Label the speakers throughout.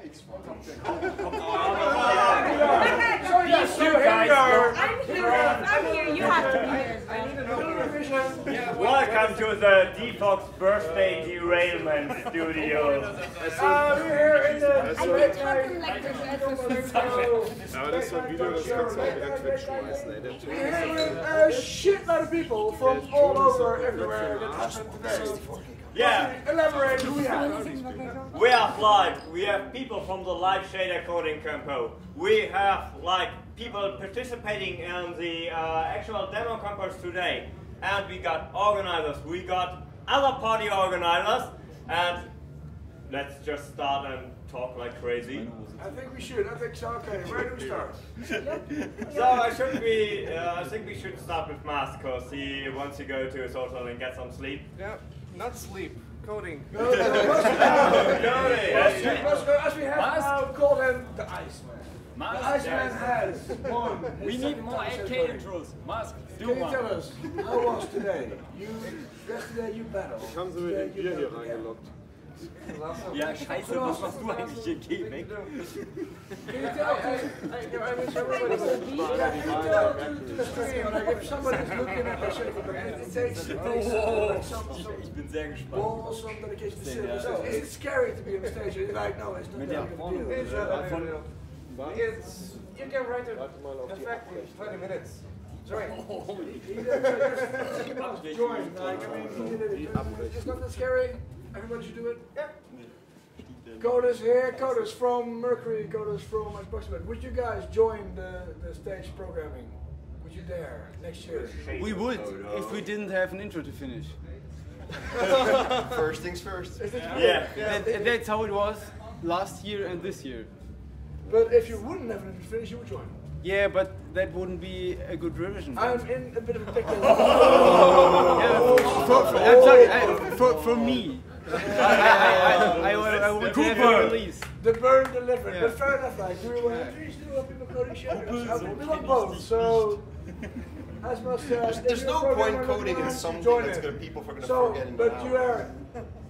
Speaker 1: I'm here. You have to be here.
Speaker 2: Welcome to the Defox birthday derailment studio.
Speaker 3: We're here in the
Speaker 4: Aber das ist so ein Video, das kannst du auch wieder quetschmeißen, ey.
Speaker 3: We're here with a shitload of people from all over everywhere that happened today.
Speaker 2: Yeah.
Speaker 3: Elaborate who we have.
Speaker 2: We have live. We have people from the live shader coding compo. We have like people participating in the actual demo compos today. And we got organizers. We got other party organizers. And let's just start and talk like crazy.
Speaker 3: I think we should. I think so. Okay, where do we start?
Speaker 2: So I think we should start with Mas, because he wants to go to his hotel and get some sleep.
Speaker 5: Yeah, not sleep, coding.
Speaker 3: As we have now called him the Iceman. The Iceman has won.
Speaker 6: We need more AK intros. Mask,
Speaker 3: Can you tell us how was today? Yesterday you battled.
Speaker 4: Haben sie mir den Bier hier reingelockt?
Speaker 6: Ja, scheiße, was machst du eigentlich hier? Geh weg.
Speaker 3: Can you tell to the stream, like if somebody's looking at the shape of the it takes
Speaker 6: Ich bin sehr gespannt.
Speaker 3: balls, some dedication to service. Is it scary to be on the stage? You're like, no, it's not that big of a deal.
Speaker 5: You can write it effectively 20 minutes. Join.
Speaker 3: Join. Like, I mean, it's not that scary. Everybody should do it.
Speaker 5: Yeah.
Speaker 3: Coders here, coders from Mercury, coders from Approximate. Would you guys join the stage programming? Would you dare next year?
Speaker 6: We would, if we didn't have an intro to finish.
Speaker 7: First things first.
Speaker 2: Yeah.
Speaker 6: That's how it was last year and this year.
Speaker 3: But if you wouldn't have an intro to finish, you would join.
Speaker 6: Yeah, but that wouldn't be a good revision.
Speaker 3: I'm in a bit of a pickle.
Speaker 6: I'm sorry, for me. I want to have a release.
Speaker 3: The burn delivered.
Speaker 6: Yeah.
Speaker 3: But fair enough, like, do we want entries? Do we want people coding shadows? We want both, so... As much as
Speaker 7: There's no point coding in something that's gonna people are gonna forget in an
Speaker 3: But
Speaker 7: hour.
Speaker 3: you are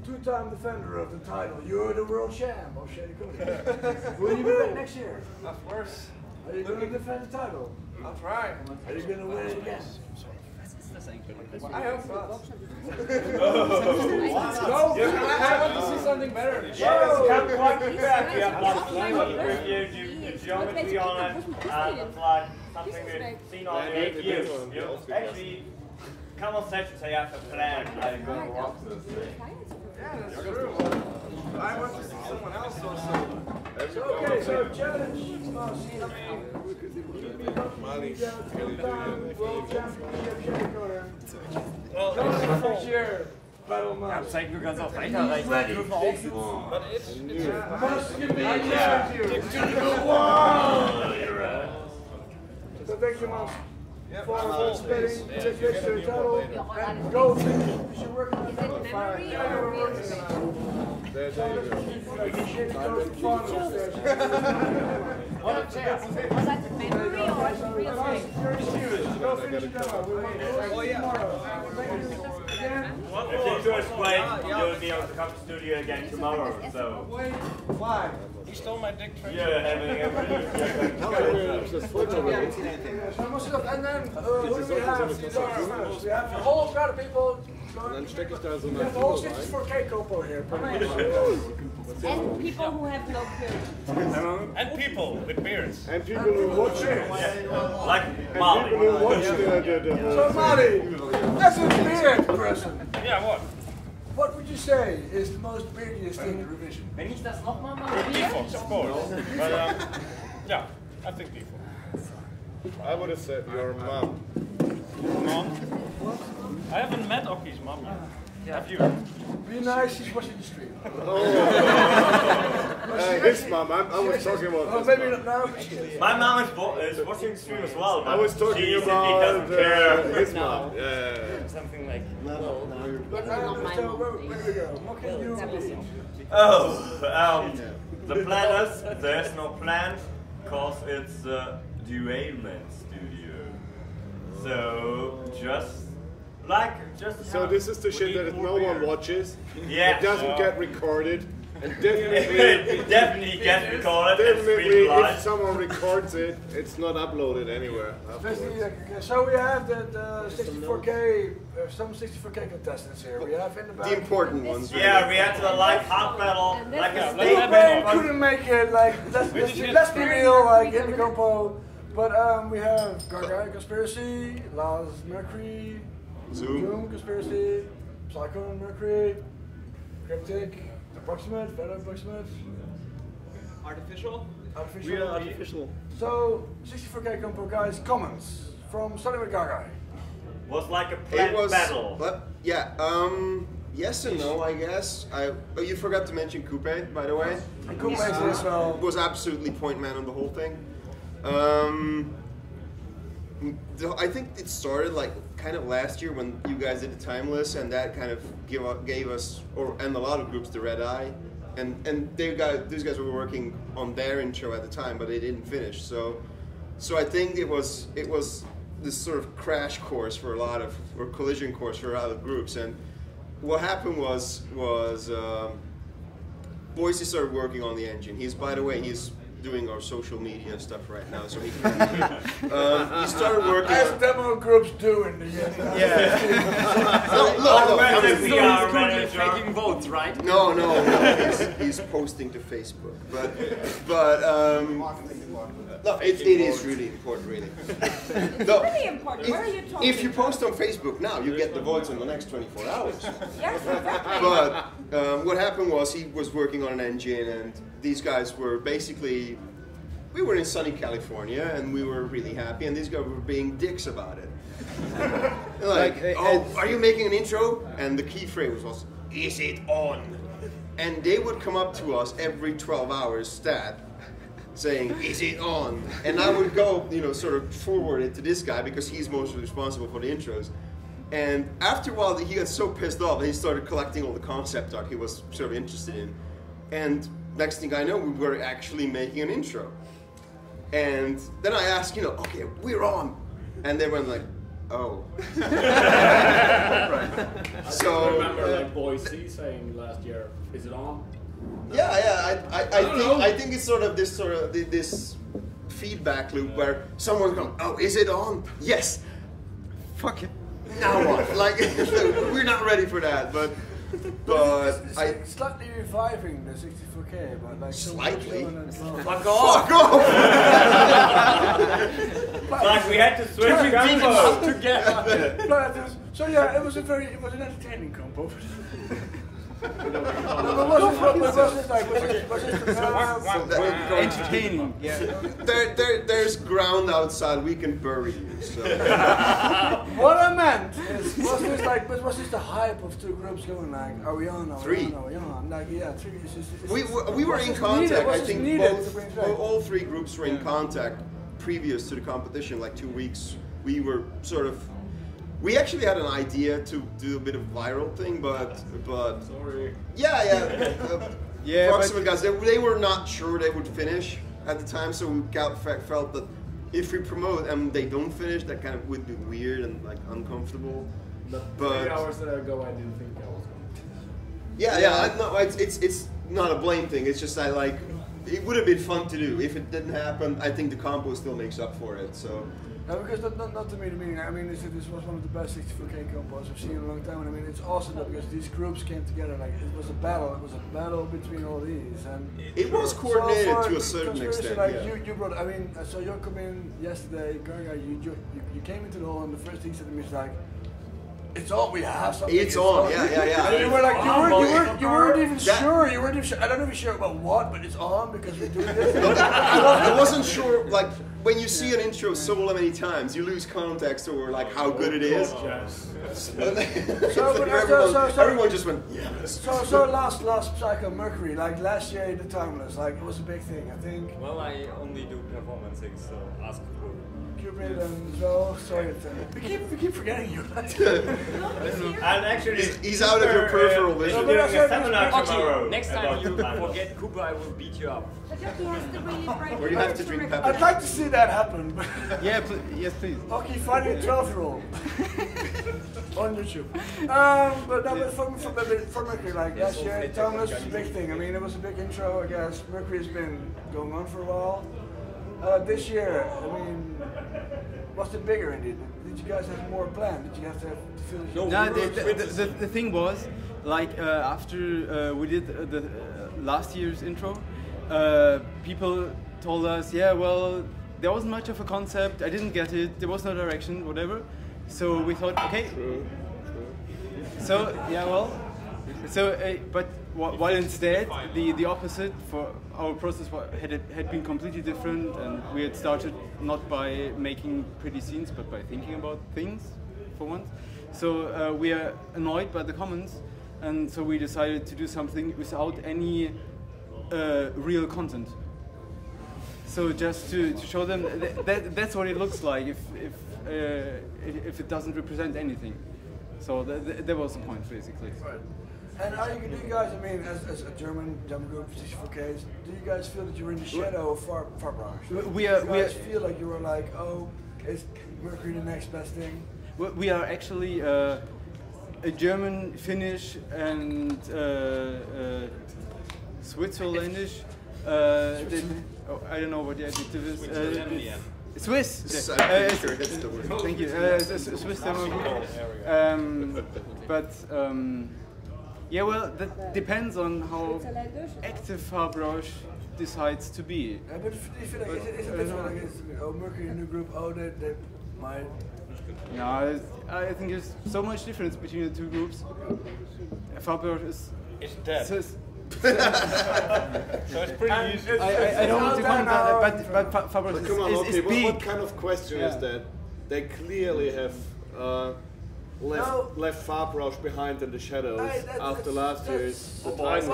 Speaker 3: two-time defender of the title. You're the world champ of shady coding. Will you be back next year?
Speaker 5: Of course.
Speaker 3: Are you going to defend the title?
Speaker 5: I'll try.
Speaker 3: Are you going to win it again?
Speaker 5: I hope not.
Speaker 3: No,
Speaker 5: I want to see something better.
Speaker 2: Yes, come back. We have like reviewed the geometry on it, and it's like something we've seen on the 8 years. You actually come on stage and say, I have a plan, how you going to rock this thing.
Speaker 5: Yeah, that's true. I want to see someone else also.
Speaker 3: Okay, so challenge.
Speaker 4: Mali,
Speaker 3: World championship shady coder.
Speaker 6: Well,
Speaker 3: Next year, battle
Speaker 6: ja,
Speaker 3: match.
Speaker 6: zeig, du kannst auch weiterreichen. Wir dürfen auch sitzen.
Speaker 3: Must give me a So thank you, Mas, for participating, take your title, and go. You should work on it.
Speaker 4: There you go.
Speaker 1: Was that memory or real life?
Speaker 3: Go finish the demo. Oh
Speaker 2: If you do it right, you'll be able to come to the studio again tomorrow, so...
Speaker 3: Why?
Speaker 5: He stole my dick trick.
Speaker 2: You're having a release.
Speaker 4: Das Foto
Speaker 3: And then, who do we have? We have a whole crowd of people.
Speaker 4: Dann stecke ich da so
Speaker 3: We
Speaker 4: eine
Speaker 3: have all
Speaker 4: Finger
Speaker 3: 64
Speaker 4: rein.
Speaker 3: K-Copo here.
Speaker 1: And people who have no clue.
Speaker 5: And people with beards.
Speaker 4: And people who watch it.
Speaker 2: Like
Speaker 4: People
Speaker 2: Mali.
Speaker 4: who watch the
Speaker 3: So, Mali, as a beard person,
Speaker 5: Yeah, what?
Speaker 3: what would you say is the most beardiest thing in revision?
Speaker 6: Wenn ich das nochmal mache.
Speaker 5: Defaults, of course. But yeah, I think default.
Speaker 4: I would have said your mom.
Speaker 5: Mom? I haven't met Oki's mom yet. Have you?
Speaker 3: Be nice, she's watching the stream.
Speaker 4: His mom, I was talking about
Speaker 3: Oh,
Speaker 4: his
Speaker 3: maybe
Speaker 4: mom.
Speaker 3: not now, but she is.
Speaker 2: My mom is watching the stream as well, but
Speaker 4: I was talking
Speaker 2: she simply
Speaker 4: about
Speaker 2: doesn't care.
Speaker 4: his mom. Yeah.
Speaker 6: Something like.
Speaker 3: But so, where do we go? What can you lead?
Speaker 2: Oh, the plan is, there's no plan, because it's a derailment studio. So,
Speaker 4: So this is the shit that no one watches.
Speaker 2: Yeah.
Speaker 4: It doesn't get recorded. And definitely,
Speaker 2: It definitely gets recorded and
Speaker 4: definitely,
Speaker 2: streamed
Speaker 4: if
Speaker 2: live.
Speaker 4: someone records it, it's not uploaded anywhere afterwards.
Speaker 3: So we have the 64K, some 64K contestants here. We have in the back.
Speaker 7: The important ones.
Speaker 2: Yeah, we had to like hard metal, like a
Speaker 3: Coupe couldn't make it. Like let's be real, like in the compo. But we have Gargaya Conspiracy, Laz Mercury, Zoom Conspiracy, Psycho Mercury, Cryptic, Approximate, Better Approximate.
Speaker 6: Artificial?
Speaker 3: Artificial.
Speaker 6: Artificial.
Speaker 3: So 64K compo guys, comments from starting with Gargaya.
Speaker 2: was like a
Speaker 7: It
Speaker 2: planned
Speaker 7: was,
Speaker 2: battle.
Speaker 7: but yeah, yes and no, I guess. Oh, you forgot to mention Coupe, by the way.
Speaker 3: And Coupe as well.
Speaker 7: Was absolutely point man on the whole thing. I think it started like kind of last year when you guys did the timeless, and that kind of gave us, and a lot of groups, the red eye, and these guys were working on their intro at the time, but they didn't finish. So I think it was this sort of crash course for a lot of, or collision course for a lot of groups. And what happened was Boise started working on the engine. By the way, he's doing our social media stuff right now, so he started working.
Speaker 3: As demo groups do in the end.
Speaker 2: We are
Speaker 6: currently taking votes, right?
Speaker 7: No. He's posting to Facebook, but no, it is really important, really. No,
Speaker 1: Really important. What are you talking
Speaker 7: if you
Speaker 1: about?
Speaker 7: post on Facebook now, you get the votes in the next 24 hours.
Speaker 1: Yes, exactly.
Speaker 7: But what happened was he was working on an engine, and these guys were basically, we were in sunny California, and we were really happy, and these guys were being dicks about it. Are you making an intro? And the key phrase was, is it on? And they would come up to us every 12 hours stat, saying, is it on? And I would go, sort of forward it to this guy because he's mostly responsible for the intros. And after a while, he got so pissed off that he started collecting all the concept art he was sort of interested in. And next thing I know, we were actually making an intro. And then I asked, okay, we're on. And they went like, oh.
Speaker 8: So I remember like Boise saying last year, is it on?
Speaker 7: Yeah. I think it's sort of this feedback loop where someone's going, oh, is it on? Yes. Fuck it. Now what? Like, we're not ready for that, but
Speaker 3: it's like slightly reviving the 64K, but like
Speaker 7: slightly.
Speaker 2: Fuck off! Like we had to switch combos
Speaker 3: together. So yeah, it was an entertaining combo.
Speaker 6: Entertaining. Yeah.
Speaker 7: There's ground outside. We can bury you. So.
Speaker 3: What I meant is, was this the hype of two groups going like, are we on? Are
Speaker 7: Three.
Speaker 3: we on? Are we on? Like, yeah, three.
Speaker 7: We were in contact. I think all three groups were in
Speaker 6: Yeah.
Speaker 7: contact previous to the competition, like 2 weeks. We were sort of. We actually had an idea to do a bit of viral thing, but
Speaker 8: Sorry.
Speaker 7: yeah.
Speaker 6: Yeah,
Speaker 7: Approximate guys, they were not sure they would finish at the time, so we felt that if we promote and they don't finish, that kind of would be weird and like uncomfortable.
Speaker 8: But
Speaker 7: But
Speaker 8: 3 hours ago, I didn't think I was going to.
Speaker 7: It's not a blame thing. It's just it would have been fun to do. If it didn't happen, I think the compo still makes up for it. So.
Speaker 3: No, because not to me the meaning. I mean, this was one of the best 64K combos I've seen in a long time, and I mean, it's awesome that because these groups came together. Like it was a battle. It was a battle between all these, and
Speaker 7: It was coordinated
Speaker 3: so
Speaker 7: to a certain
Speaker 3: Conspiracy,
Speaker 7: extent.
Speaker 3: like
Speaker 7: Yeah.
Speaker 3: you brought. I mean, so you come in yesterday, Garga. You came into the hall, and the first thing you said to me is like, "It's on. We have something.
Speaker 7: It's on. Yeah.
Speaker 3: And you were like, you weren't even
Speaker 7: That-
Speaker 3: sure. You weren't even sure. I don't know if you're sure about what, but it's on because we're doing this.
Speaker 7: I wasn't sure, like, when you see an intro so many times, you lose context over, like, how good it is. Everyone just went, yes.
Speaker 3: So last Psycho Mercury, like last year the Timeless, like it was a big thing, I think.
Speaker 5: Well, I only do performances, so ask who.
Speaker 3: Cupid and Zo. Sorry, we keep forgetting you.
Speaker 2: And actually,
Speaker 7: he's out of your peripheral vision.
Speaker 2: Doing a seminar tomorrow.
Speaker 9: Okay, next time
Speaker 2: about
Speaker 9: you
Speaker 2: planets.
Speaker 9: forget Cooper, I will beat you up.
Speaker 1: But Yoki has the really bright
Speaker 7: Or you have to drink pepper.
Speaker 3: I'd like to see that happen.
Speaker 6: Yeah, yes, please.
Speaker 3: Okay, finding a 12-year-old on YouTube. But no, but for Mercury, like last year, Thomas was a big thing. I mean, it was a big intro, I guess. Mercury's been going on for a while. This year, I mean, was it bigger indeed? Did you guys have more planned? Did you have to feel?
Speaker 6: No, the thing was, like after we did the last year's intro, people told us, yeah, well, there wasn't much of a concept. I didn't get it. There was no direction, whatever. So we thought, okay. So yeah, well, so but while instead the opposite for our process had been completely different, and we had started not by making pretty scenes, but by thinking about things for once. So we are annoyed by the comments, and so we decided to do something without any real content. So just to show them that's what it looks like if it doesn't represent anything. So that was the point, basically.
Speaker 3: Right. And do you guys, I mean, as a German group, 64Ks, do you guys feel that you're in the shadow of Farbranche?
Speaker 6: We are.
Speaker 3: Do you guys feel like you were like, oh, is Mercury the next best thing?
Speaker 6: We are actually a German, Finnish, and Switzerlandish. I don't know what the adjective is. Swiss.
Speaker 7: I'm sure that's the word.
Speaker 6: Thank you. Swiss demo. But yeah, well, that depends on how active Farbranche decides to be.
Speaker 3: Yeah, but do you feel like, is it this one, like, oh, Mercury, a new group, oh, they might...
Speaker 6: No, I think there's so much difference between the two groups. Farbranche is...
Speaker 5: It's dead.
Speaker 6: So
Speaker 5: it's pretty easy.
Speaker 6: I don't want to comment on that, but Farbranche
Speaker 4: Come on,
Speaker 6: is
Speaker 4: okay,
Speaker 6: big.
Speaker 4: what kind of question is that? They clearly have left Farbranche behind in the shadows after last year's
Speaker 7: Behind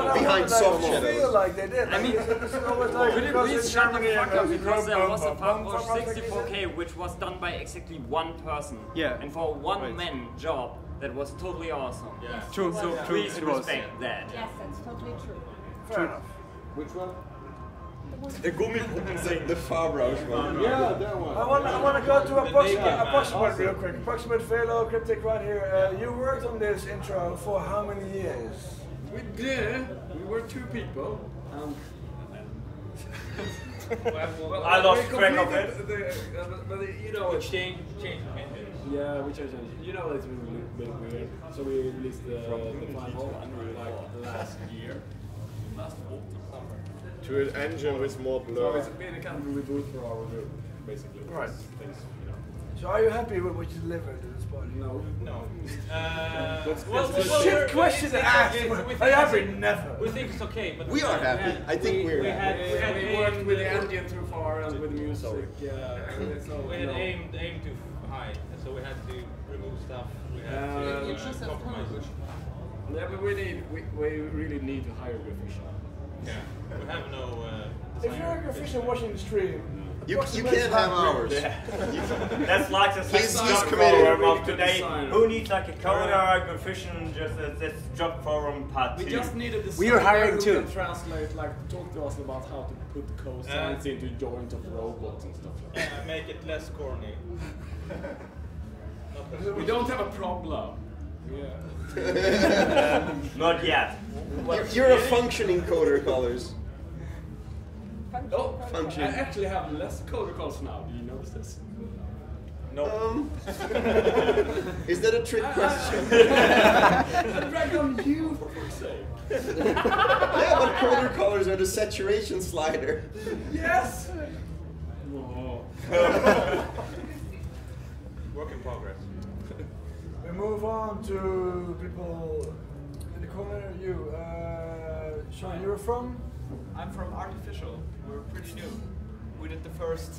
Speaker 7: soft
Speaker 3: I
Speaker 7: shadows.
Speaker 3: feel like they did.
Speaker 9: I mean,
Speaker 3: it's always like,
Speaker 9: could you
Speaker 3: because
Speaker 9: please
Speaker 3: in
Speaker 9: shut the
Speaker 3: Germany,
Speaker 9: fuck up, because there was a
Speaker 3: Farbranche
Speaker 9: Farbranche 64K which was done by exactly one person.
Speaker 6: Yeah.
Speaker 9: And for one man job, that was totally awesome.
Speaker 5: Yeah.
Speaker 6: True,
Speaker 9: So
Speaker 6: true,
Speaker 9: please
Speaker 6: it was.
Speaker 9: respect that.
Speaker 1: Yes, that's totally true.
Speaker 3: Fair enough.
Speaker 4: Which one?
Speaker 2: The Gummipuppen thing.
Speaker 7: The Farbranche one.
Speaker 4: Yeah, that one.
Speaker 3: I want to go to approximate real quick. Approximate Velo, Cryptic right here. You worked on this intro for how many years?
Speaker 8: We did. We were two people.
Speaker 2: I lost track of it.
Speaker 8: But you know, it's
Speaker 5: Change.
Speaker 8: yeah, we changed it. You know, it's been a bit weird. So we released the final like last year, last autumn.
Speaker 4: To an engine with more
Speaker 8: So
Speaker 4: blur.
Speaker 8: it's been a kind of reboot for our group, basically.
Speaker 3: Right.
Speaker 8: Things, you know.
Speaker 3: So are you happy with what you delivered to this party?
Speaker 8: No.
Speaker 3: Shit question to ask. Are you happy? Never.
Speaker 5: We think it's okay, but
Speaker 7: We are happy. I think we're happy.
Speaker 8: We worked with the engine too far and with the music.
Speaker 5: we had aimed too high, so we had to remove stuff. We had to compromise.
Speaker 8: Yeah, but we really need to hire a graphician.
Speaker 5: Yeah, we have no.
Speaker 3: If you're a graphician watching the stream,
Speaker 7: You can't have ours.
Speaker 2: That's like the
Speaker 7: He's
Speaker 2: job
Speaker 7: committed.
Speaker 2: forum of today. Who needs like a coder, a graphician, just that's job forum part
Speaker 8: We
Speaker 2: 2.
Speaker 8: just needed the
Speaker 6: We are hiring
Speaker 8: who
Speaker 6: too.
Speaker 8: can translate, like talk to us about how to put cosines into joint of robots and stuff like that.
Speaker 5: Make it less corny.
Speaker 8: We don't have a problem. Yeah.
Speaker 2: Not yet.
Speaker 7: You're a functioning coder, colors.
Speaker 8: Oh, I
Speaker 7: Functioning.
Speaker 8: actually have less coder calls now. Do you notice this?
Speaker 2: No.
Speaker 7: Is that a trick question?
Speaker 8: Drag on you for fuck's sake.
Speaker 7: Yeah, but coder colors are the saturation slider.
Speaker 8: Yes. Oh.
Speaker 5: Work in progress.
Speaker 3: we move on to people in the corner. You, Sean, you're from?
Speaker 10: I'm from Artificial. We're pretty new. We did the first.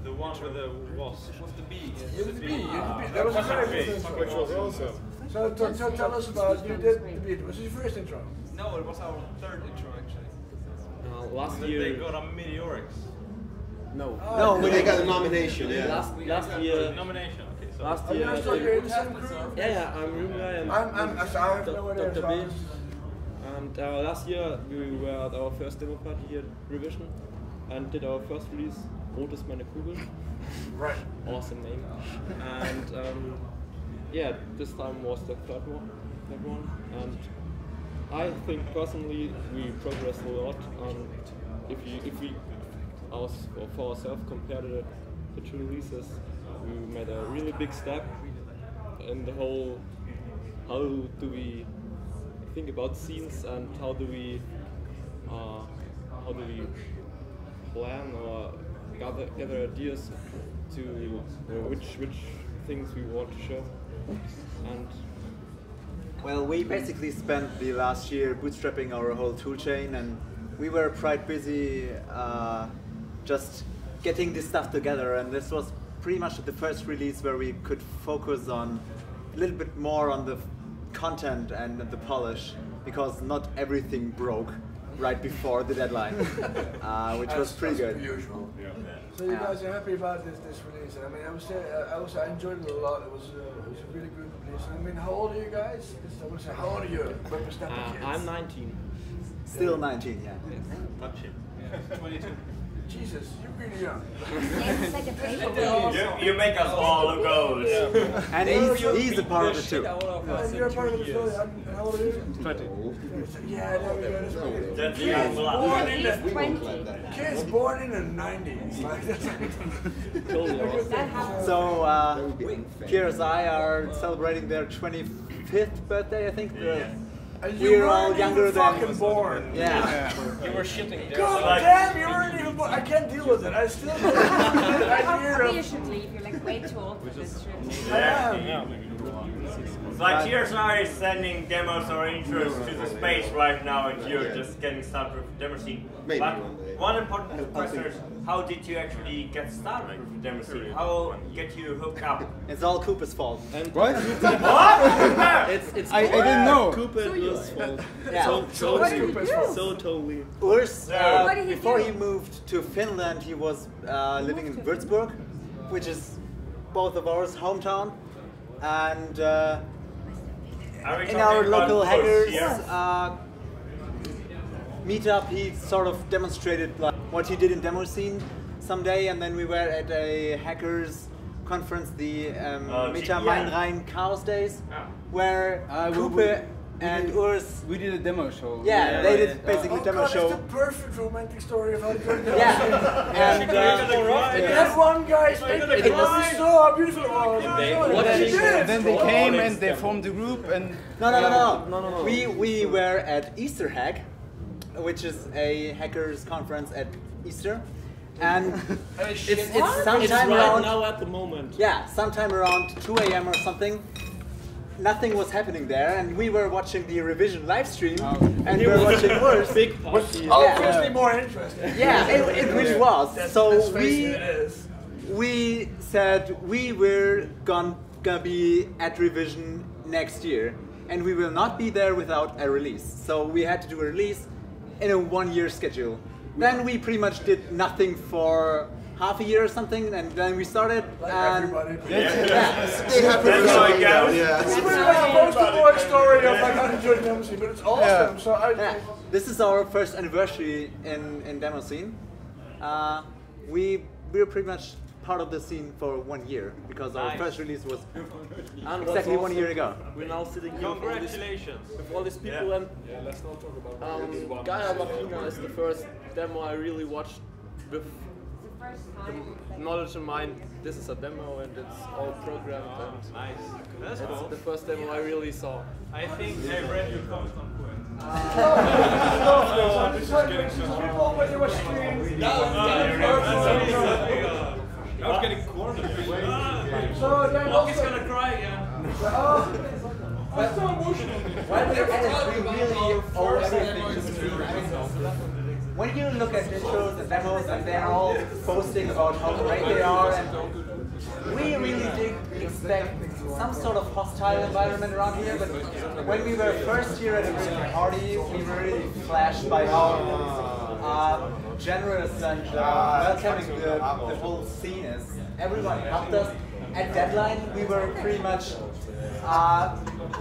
Speaker 5: The one with the wasp.
Speaker 10: With the bee.
Speaker 3: You did the bee. That was the very first intro.
Speaker 4: Which was awesome.
Speaker 3: So tell us about, you did the beat. Was it your first intro?
Speaker 10: No, it was our third intro actually.
Speaker 8: Last
Speaker 5: They
Speaker 8: year.
Speaker 5: got a meteorics.
Speaker 8: No.
Speaker 3: No,
Speaker 7: But they got a nomination, yeah.
Speaker 8: Last year.
Speaker 5: Nomination. Okay. So
Speaker 8: Last
Speaker 3: Are you
Speaker 8: year.
Speaker 3: guys still here in the same crew?
Speaker 8: Yeah, I'm room guy and
Speaker 3: I'm sorry, I have no idea.
Speaker 8: Dr. B. And last year we were at our first demo party here at Revision and did our first release, Rot ist meine Kugel.
Speaker 3: Right.
Speaker 8: Awesome name. And yeah, this time was the third one. And I think personally we progressed a lot. If we for ourselves compare the two releases, we made a really big step in the whole. How do we think about scenes and how do we plan or gather ideas to which things we want to show. And
Speaker 11: well, we basically spent the last year bootstrapping our whole toolchain, and we were quite busy just getting this stuff together, and this was pretty much the first release where we could focus on a little bit more on the content and the polish, because not everything broke right before the deadline, which was pretty good.
Speaker 3: Usual. Yeah. So you guys are happy about this release? I mean, I enjoyed it a lot. It was a really good release. I mean, how old are you guys? I would say, how old are you?
Speaker 8: I'm 19.
Speaker 11: Still 19, yeah.
Speaker 5: Touch him. Yeah. 22.
Speaker 3: Jesus, you're really young.
Speaker 2: You make us all look old.
Speaker 11: And he's a part of it too.
Speaker 3: You're a part of the story. How old are you?
Speaker 6: 20.
Speaker 3: Yeah, there we go.
Speaker 2: That's born in the
Speaker 1: 20.
Speaker 3: Kids born in the 90s. Like, that's
Speaker 11: So, PRSI are celebrating their 25th birthday, I think. We're all younger than.
Speaker 3: Fucking born.
Speaker 11: Yeah.
Speaker 5: You were shitting there.
Speaker 3: God damn, you weren't even born. I can't deal with it. I still don't
Speaker 1: Probably you should leave. You're like way too old for this trip.
Speaker 2: Yeah. It's like TRSI is sending demos or intros to the space right now, and you're just getting started with the demo scene.
Speaker 7: Maybe
Speaker 2: but
Speaker 7: one day.
Speaker 2: one important question is, how did you actually get started with the demo scene? How get you hooked up?
Speaker 11: It's all Cooper's fault.
Speaker 6: What?
Speaker 2: What?
Speaker 8: It's
Speaker 6: I didn't know.
Speaker 8: Cooper and Urs' fault.
Speaker 11: Yeah.
Speaker 8: So totally.
Speaker 11: Urs,
Speaker 1: What did he
Speaker 11: before
Speaker 1: do?
Speaker 11: he moved to Finland, he was living in Würzburg, which is both of ours hometown, and in our local hackers meetup, he sort of demonstrated like what he did in demo scene someday, and then we were at a hackers conference, the Meta Main Rhein Chaos Days, where Cooper and Urs.
Speaker 6: We did a demo show.
Speaker 11: Yeah, they did basically
Speaker 3: Oh
Speaker 11: demo
Speaker 3: God,
Speaker 11: show.
Speaker 3: it's the perfect romantic story of how to go to
Speaker 11: Yeah, and
Speaker 3: that one guy, it was so how beautiful it was.
Speaker 6: And then they came and they formed a group and
Speaker 11: No. We were at Easter Hack, which is a hackers conference at Easter, and it's sometime
Speaker 8: right
Speaker 11: around
Speaker 8: now at the moment.
Speaker 11: Yeah, sometime around 2 a.m. or something. Nothing was happening there, and we were watching the revision live stream, and we were watching Urs.
Speaker 8: Big party.
Speaker 3: Obviously more interesting.
Speaker 11: Yeah, it really was. So
Speaker 3: it is.
Speaker 11: we said we were gonna be at revision next year, and we will not be there without a release. So we had to do a release in a 1-year schedule. Then we pretty much did nothing for half a year or something, and then we started.
Speaker 3: Like
Speaker 11: and
Speaker 3: everybody.
Speaker 7: They have
Speaker 2: That's how it goes.
Speaker 3: It's pretty much a poster boy story of like how to enjoy demo scene, but it's awesome. So
Speaker 11: This is our first anniversary in demo scene. We're pretty much part of the scene for 1 year, because our first release was exactly 1 year ago.
Speaker 8: We're now sitting here with all these people, and
Speaker 4: let's not talk about
Speaker 8: Gaia Machina is the first demo I really watched with the knowledge in mind. This is a demo and it's all programmed, and
Speaker 5: Nice. That's
Speaker 8: it's
Speaker 5: cool.
Speaker 8: the first demo I really saw.
Speaker 5: I think I read your comment on point.
Speaker 3: people when you watch streams.
Speaker 5: I was getting cornered.
Speaker 3: So then
Speaker 5: Loki's gonna cry again.
Speaker 3: I'm so emotional.
Speaker 11: When you look at intros and demos and they're all posting about how great they are, and we really did expect some sort of hostile environment around here, but when we were first here at a party, we were really flashed by how generous and welcoming the whole scene is. Everyone helped us. At deadline, we were pretty much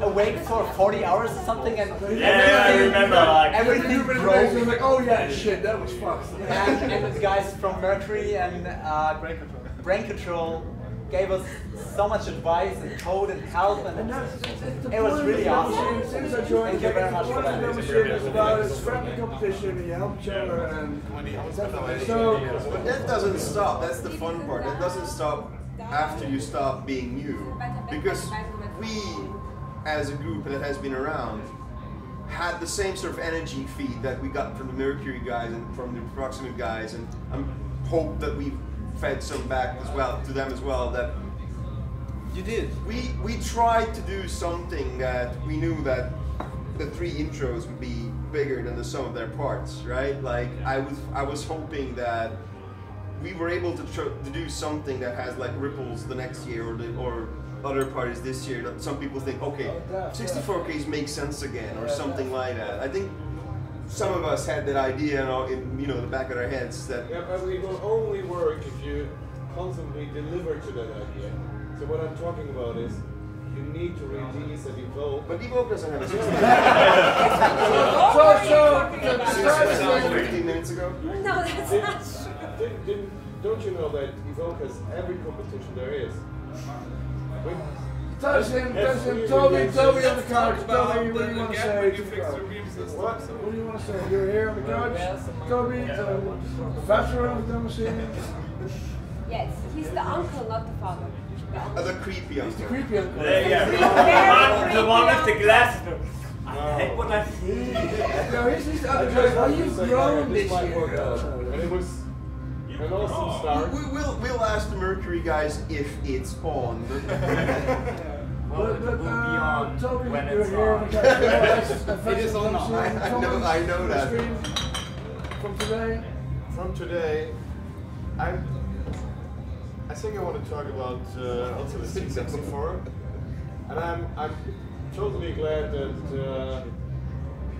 Speaker 11: awake for 40 hours or something, and
Speaker 2: I remember.
Speaker 11: Everything broke.
Speaker 3: Like, oh yeah, shit, that was fucked.
Speaker 11: And the guys from Mercury and Brain Control gave us so much advice and code and help, and it was really awesome.
Speaker 3: Since I joined,
Speaker 11: Thank you very much for that.
Speaker 3: It's about a friendly competition, you help each other, and so.
Speaker 7: But that doesn't stop. That's the fun part. It doesn't stop after you stop being new, because we, as a group that has been around, had the same sort of energy feed that we got from the Mercury guys and from the Proximate guys, and I hope that we fed some back as well to them as well. That
Speaker 6: you did.
Speaker 7: We tried to do something that we knew that the 3 intros would be bigger than the sum of their parts, right? Like I was hoping that we were able to do something that has like ripples the next year or other parties this year, that some people think, okay, 64Ks makes sense again, or something like that. I think some of us had that idea in the back of our heads that.
Speaker 4: Yeah, but it will only work if you constantly deliver to that idea. So what I'm talking about is you need to release and evoke.
Speaker 7: But Evoke doesn't have a 15 minutes ago.
Speaker 1: No, that's not true.
Speaker 4: Don't you know that Evoke has every competition there is?
Speaker 3: Touch him, Toby on the couch. Toby, what do you want to say? What do you want to say? You're here on the couch. Toby, veteran of the machine.
Speaker 1: Yes, he's the uncle, not the father.
Speaker 7: The creepy uncle.
Speaker 3: He's the creepy uncle.
Speaker 2: The one with the glasses. I hate what I see.
Speaker 3: No, he's the other guy. Are you grown this year?
Speaker 4: And it was an awesome start.
Speaker 7: We'll ask the Mercury guys if it's on.
Speaker 3: But Toby, you're here on the couch.
Speaker 6: It is on now.
Speaker 7: I know that.
Speaker 3: From today?
Speaker 4: From today, I think I want to talk about also the 664, and I'm totally glad that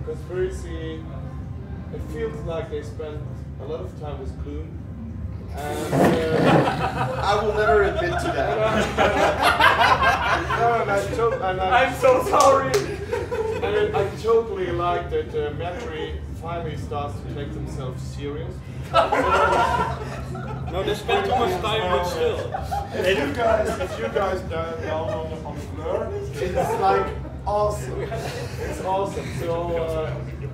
Speaker 4: Conspiracy, it feels like they spent a lot of time with Gloom, and
Speaker 7: I will never admit to that.
Speaker 4: I'm so sorry. And I totally like that Mercury finally starts to take themselves serious.
Speaker 5: No, they spend too much time, but still.
Speaker 4: If you guys down on the floor, it's like awesome. It's awesome. So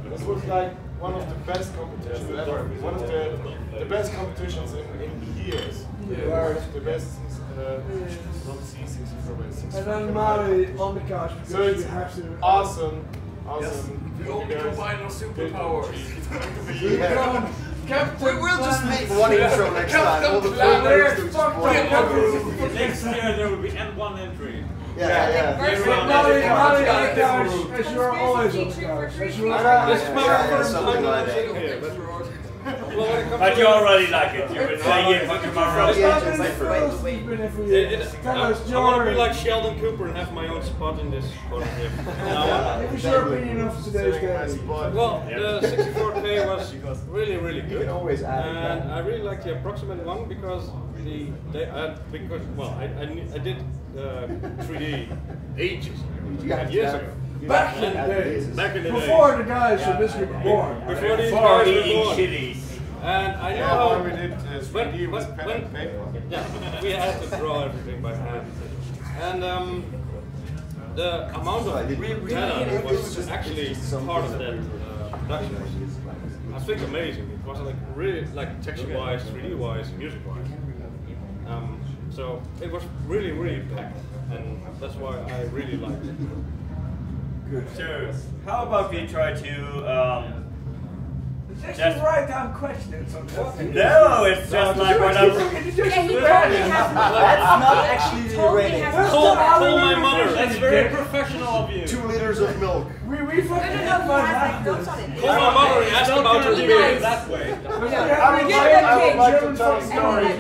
Speaker 4: this was like one of the best competitions ever. One of the best competitions in years. Yeah. The best not C64, but 64.
Speaker 3: And then Mari on the couch.
Speaker 4: So it's awesome. Yes.
Speaker 10: The only combiner superpowers.
Speaker 7: We'll just make one intro next time. All the players do just one intro.
Speaker 5: Next year there will be one entry.
Speaker 7: Yeah.
Speaker 3: Mari on the couch, as you are always on the couch. This is
Speaker 5: my first time that I'm here,
Speaker 2: but you already like it. You've been playing it for tomorrow.
Speaker 5: I want to be like Sheldon Cooper and have my own spot in this corner here.
Speaker 3: What was your opinion of today's game?
Speaker 5: Well, the 64K was really, really good.
Speaker 7: You can always add it back.
Speaker 5: And I really like the approximate one because I did 3D ages, years ago.
Speaker 3: Back in the days.
Speaker 5: Back in the
Speaker 3: Before the guys from this were born.
Speaker 5: Before these guys were born.
Speaker 2: Shitties.
Speaker 5: And I know how
Speaker 4: we did 3D with pen and paper.
Speaker 5: Yeah, we had to draw everything by hand. And the amount of data was actually part of that production. I think amazing. It was like really like texture-wise, 3D-wise, music-wise. So it was really, really packed, and that's why I really liked it.
Speaker 2: Good. So, how about we try to
Speaker 3: Just write down questions on that.
Speaker 2: No, it's just like what I'm.
Speaker 11: That's not actually the rating.
Speaker 5: Call my mother. That's very professional of you.
Speaker 7: 2 liters of milk.
Speaker 3: We fucking have notes on it.
Speaker 5: Call my mother and ask about her beer. That way.
Speaker 3: I would like to tell stories.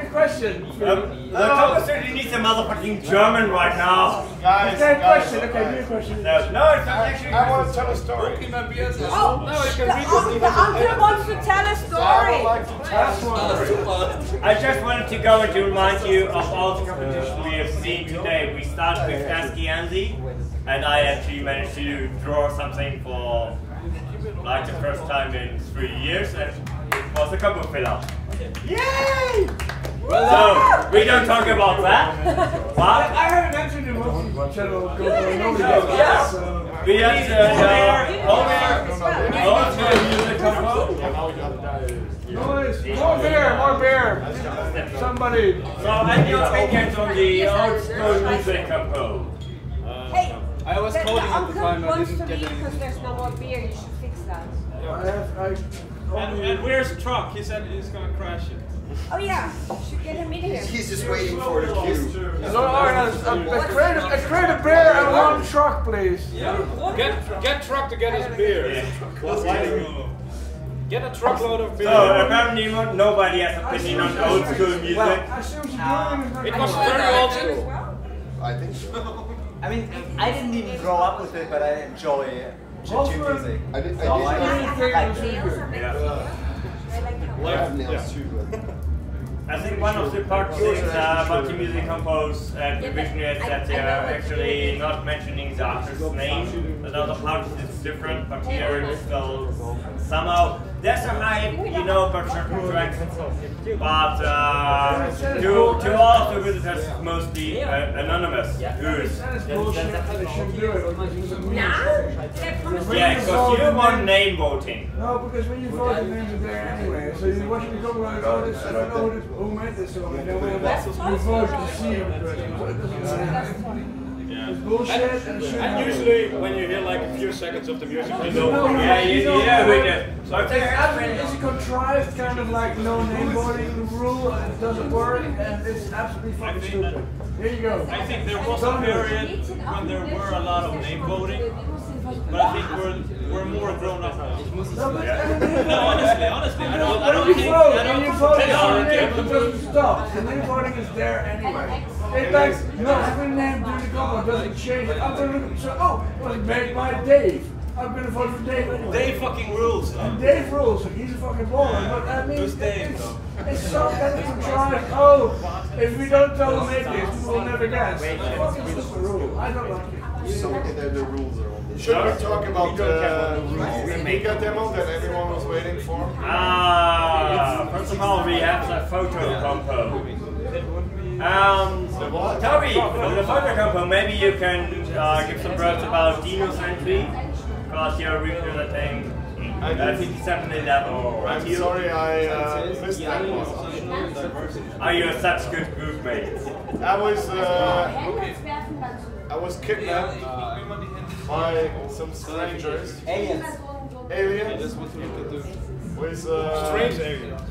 Speaker 3: The question.
Speaker 2: The composer needs a motherfucking German right now.
Speaker 4: Guys,
Speaker 3: question. Okay, new question.
Speaker 2: No, it's not actually.
Speaker 4: I want to tell a story.
Speaker 1: Oh, the uncle wants to tell a story.
Speaker 4: I would like to tell a story.
Speaker 2: I just wanted to go and to remind you of all the competition we have seen today. We started with ASCII Anzi, and I actually managed to draw something for like the first time in 3 years, and it was a combo filler. Yay! So, we don't talk about that. What?
Speaker 3: I haven't actually been watching channel go
Speaker 2: Yes. We have
Speaker 3: more beer. Somebody.
Speaker 2: So, and your opinions on the old school music compo?
Speaker 1: Hey,
Speaker 6: I was
Speaker 1: the
Speaker 6: coding at the
Speaker 1: uncle
Speaker 6: time. I
Speaker 1: wants
Speaker 6: didn't
Speaker 1: to
Speaker 6: get
Speaker 1: leave because
Speaker 6: anything.
Speaker 1: there's no more beer. You should fix that.
Speaker 5: And where's the truck? He said he's gonna crash it.
Speaker 1: Oh yeah, you should get him in here.
Speaker 7: He's just waiting for the cue.
Speaker 3: A crate of beer and one truck, please.
Speaker 5: Get truck to get his beer. Get a truckload of beer.
Speaker 2: So apparently nobody has opinion on old school music.
Speaker 3: I see what you're doing.
Speaker 5: It was very old school.
Speaker 7: I think so.
Speaker 11: I mean, I didn't even grow up with it, but I enjoy chip music.
Speaker 7: I did.
Speaker 11: So I like it.
Speaker 2: I think one of the important things about the music compose and Division is that they are actually not mentioning the artist's name. Another part is different, but here it's still somehow there's a hype, you know, about certain tracks. But to all of the visitors, it's mostly anonymous. Who's? Yeah, because you want name voting.
Speaker 3: No, because when you vote, the names are there anyway. So you're watching the couple like, oh, this, I don't know who made this song. And then you vote to see it. It's bullshit
Speaker 5: And usually when you hear like a few seconds of the music, you know.
Speaker 3: It's a contrived kind of like no name voting rule, and it doesn't work, and it's absolutely fucking stupid. Here you go.
Speaker 5: I think there was a period when there were a lot of name voting, but I think we're more grown up now. No, honestly, I don't think
Speaker 3: when you vote, it doesn't stop. The name voting is there anyway. In fact, no, having name during the combo doesn't change it. I'm gonna look so, oh, it was made by Dave. I'm gonna vote for Dave anyway.
Speaker 5: Dave fucking rules.
Speaker 3: Dave rules. He's a fucking baller. But I mean,
Speaker 5: Who's Dave though?
Speaker 3: it's so kind of contrived. Oh, if we don't tell them made this, we will never guess. It's a fucking stupid rule. I don't like it.
Speaker 7: So the rules are on this.
Speaker 4: Should we talk about the Mega demo that everyone was waiting for?
Speaker 2: First of all, we have the photo compo. Toby, for the photo compo, maybe you can give some words about Dino's entry, because you're representing 57 level.
Speaker 4: I'm sorry I missed that one.
Speaker 2: Are you such good group mates?
Speaker 4: I was kidnapped by some strangers.
Speaker 11: Aliens.
Speaker 4: Aliens? With
Speaker 5: Strange aliens.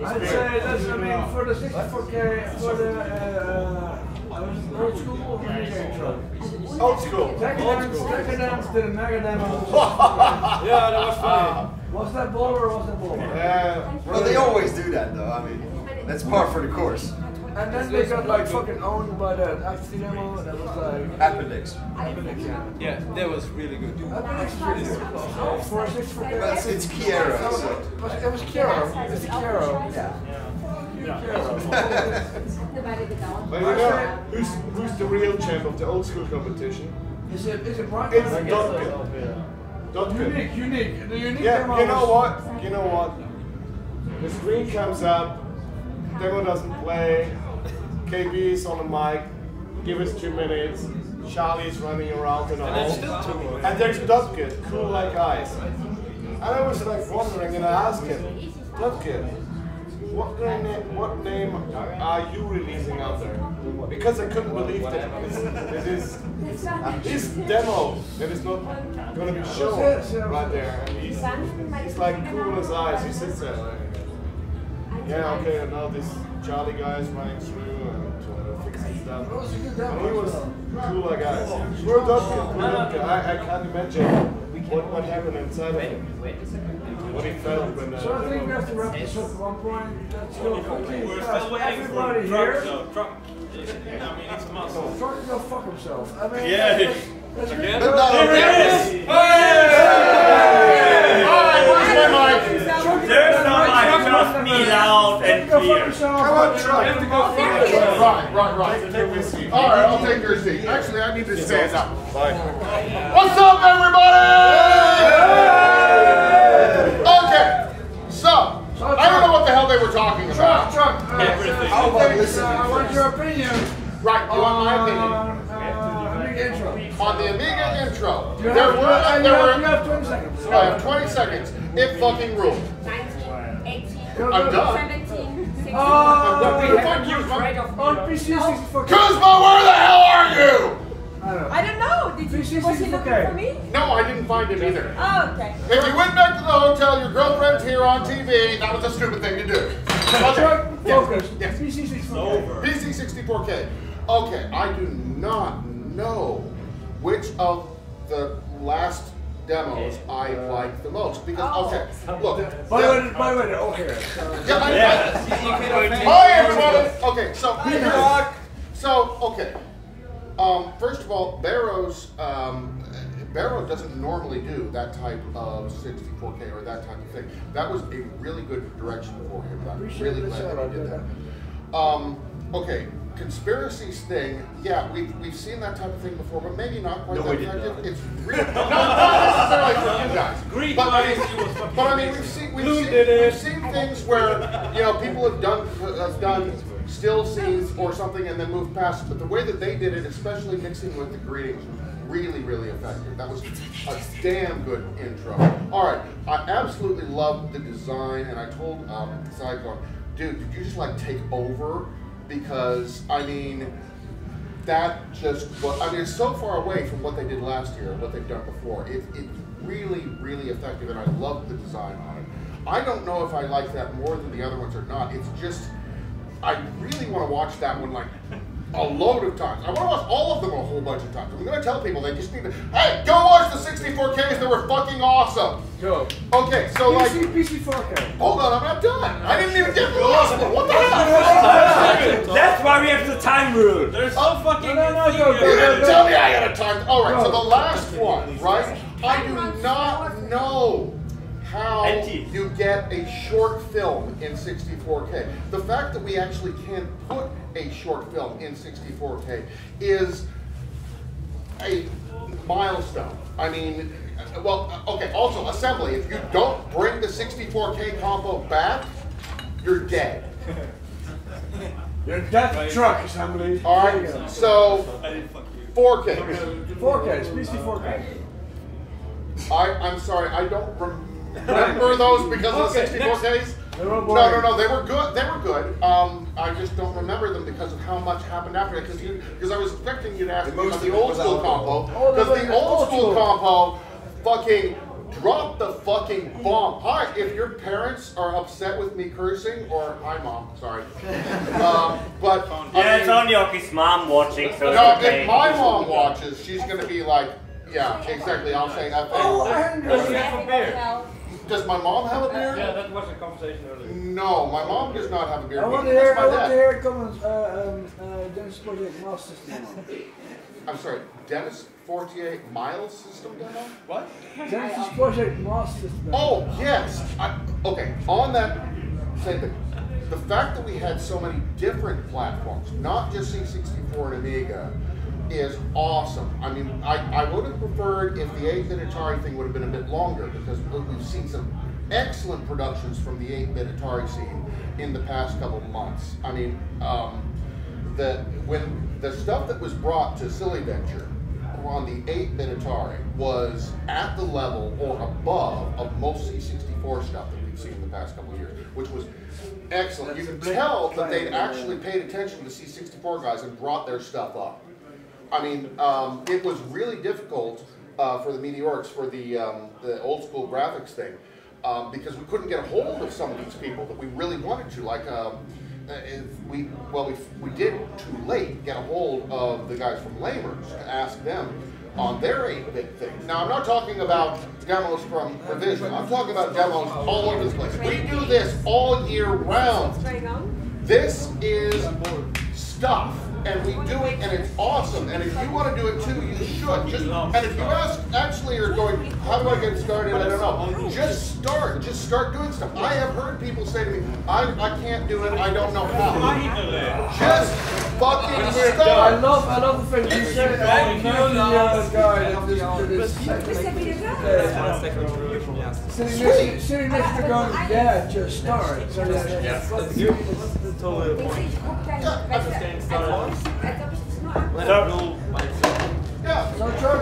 Speaker 3: I'd say that's, I mean, for the 64K, for the old school or the game show?
Speaker 4: Old school.
Speaker 3: Decadence did a mega demo.
Speaker 5: Yeah, that was funny.
Speaker 3: Was that baller or was that baller?
Speaker 4: Yeah.
Speaker 7: Well, they always do that though. I mean, that's par for the course.
Speaker 3: And then they got like fucking owned by that AXI demo that was like...
Speaker 7: Appendix.
Speaker 3: Appendix, yeah.
Speaker 6: Yeah, that was really good.
Speaker 3: Appendix is really good. For a 64K.
Speaker 7: Well, it's Kiera, so.
Speaker 3: It was Kiera. It's Kiera. Yeah.
Speaker 4: But you know, who's the real champ of the old school competition?
Speaker 3: Is it Brian?
Speaker 4: It's Dotkin.
Speaker 3: Unique. The unique
Speaker 4: Yeah,
Speaker 3: demo
Speaker 4: you know what? The screen comes up, demo doesn't play, KB is on the mic, give us 2 minutes, Charlie's running around in the hall, and there's Dotkin, cool like ice. And I was like wondering, and I asked him, Dotkin, what name are you releasing out there? Because I couldn't believe that his demo that is not going to be shown right there. And he's like cool as ice. He sits there like, yeah, okay, and now this Charlie guy is running through and fixing stuff. And he was cool like ice. Poor Dotkin. I can't imagine what happened inside of him. What he felt when
Speaker 3: so I think we have to wrap this up at one point. Let's go quickly.
Speaker 5: We're still waiting for
Speaker 3: everybody here.
Speaker 5: Truck. I mean, it's must.
Speaker 3: Truck can go fuck himself. I mean,
Speaker 2: Yeah.
Speaker 3: let's
Speaker 5: Again?
Speaker 7: But no,
Speaker 4: Right. Take this seat. All right, I'll take your seat. Actually, I need to stand up. What's up, everybody? Okay, so I don't know what the hell they were talking about.
Speaker 3: I want your opinion.
Speaker 4: Right, you want my opinion?
Speaker 3: Amiga intro.
Speaker 4: On the Amiga intro,
Speaker 3: You have 20 seconds.
Speaker 4: I have 20 seconds. It fucking ruled.
Speaker 1: 19, 18,
Speaker 4: I'm done.
Speaker 1: 17, 16.
Speaker 3: On PC 64K.
Speaker 4: Kuzma, where the hell are you?
Speaker 1: I don't know. Did you was he looking for me?
Speaker 4: No, I didn't find him either.
Speaker 1: Oh, okay.
Speaker 4: If you went back to the hotel, your girlfriend's here on TV, that was a stupid thing to do. Okay.
Speaker 3: Focus.
Speaker 4: Yes.
Speaker 3: PC 64K.
Speaker 4: PC 64K. Okay, I do not know which of the last demos I like the most because look.
Speaker 3: By the way, they're all here.
Speaker 4: Hi everybody. Okay, so okay. First of all, Barrow doesn't normally do that type of 64K or that type of thing. That was a really good direction for him. I'm really glad that he did that. Okay, Conspiracy's thing, yeah, we've seen that type of thing before, but maybe not quite that effective. It's really not necessarily for you guys. But I mean, we've seen things where people have done still scenes or something and then moved past it. But the way that they did it, especially mixing with the greetings, was really, really effective. That was a damn good intro. All right, I absolutely loved the design, and I told Sidecar, dude, did you just like take over? Because I mean, that just it's so far away from what they did last year and what they've done before. It's really, really effective, and I love the design on it. I don't know if I like that more than the other ones or not. It's just, I really want to watch that one like a load of times. I want to watch all of them a whole bunch of times. I'm going to tell people they just need to, hey, go watch the 64Ks, they were fucking awesome.
Speaker 3: Go.
Speaker 4: Okay, so
Speaker 3: PC 4K.
Speaker 4: Hold on, I'm not done. I didn't even get to the last one. What the hell?
Speaker 2: That's why we have the time rule.
Speaker 5: There's so fucking
Speaker 3: No,
Speaker 4: You didn't tell me I had a time. All right, so the last one, right? I do not know how you get a short film in 64K. The fact that we actually can put a short film in 64K is a milestone. I mean, well, okay, also assembly. If you don't bring the 64K combo back, you're dead.
Speaker 3: Your death truck assembly.
Speaker 4: All right, so 4K.
Speaker 3: 4K, it's PC 4K.
Speaker 4: I'm sorry, I don't remember those because of the 64Ks. No, they were good. They were good. I just don't remember them because of how much happened after that. Because I was expecting you to ask me about the old school combo. Because the old school combo fucking dropped the fucking bomb. Hi, if your parents are upset with me cursing, or hi mom, sorry. But
Speaker 2: yeah, it's only Oki's mom watching, so
Speaker 4: no,
Speaker 2: it's okay.
Speaker 4: if my mom watches, she's gonna be like, yeah, exactly. I'll say that thing. Does my mom have a beard?
Speaker 5: Yeah, that was a conversation earlier.
Speaker 4: No, my mom does not have a beard.
Speaker 3: I want to hear comments. Dennis 48 Miles System.
Speaker 4: I'm sorry, Dennis 48 Miles System demo?
Speaker 3: What? Dennis 48 Miles System.
Speaker 4: Oh, yes. Okay, on that same thing. The fact that we had so many different platforms, not just C64 and Amiga, is awesome. I mean, I would have preferred if the 8-bit Atari thing would have been a bit longer, because we've seen some excellent productions from the 8-bit Atari scene in the past couple of months. I mean, when the stuff that was brought to Silly Venture on the 8-bit Atari was at the level or above of most C64 stuff that we've seen in the past couple of years, which was excellent. You can tell that they'd actually paid attention to the C64 guys and brought their stuff up. I mean, it was really difficult for the Meteorics, for the old school graphics thing, because we couldn't get a hold of some of these people that we really wanted to. Like, we did too late get a hold of the guys from Lamers to ask them on their 8-bit thing. Now, I'm not talking about demos from Revision. I'm talking about demos all over the place. We do this all year round. This is stuff. And we do it, and it's awesome. And if you want to do it too, you should. And if you actually are going, how do I get started? I don't know. Just start. Just start doing stuff. I have heard people say to me, I can't do it. I don't know how. Just fucking
Speaker 3: I
Speaker 4: start.
Speaker 3: love the fact you said guy sitting next to going, yeah, just start. So
Speaker 4: Yeah.
Speaker 3: So Chuck,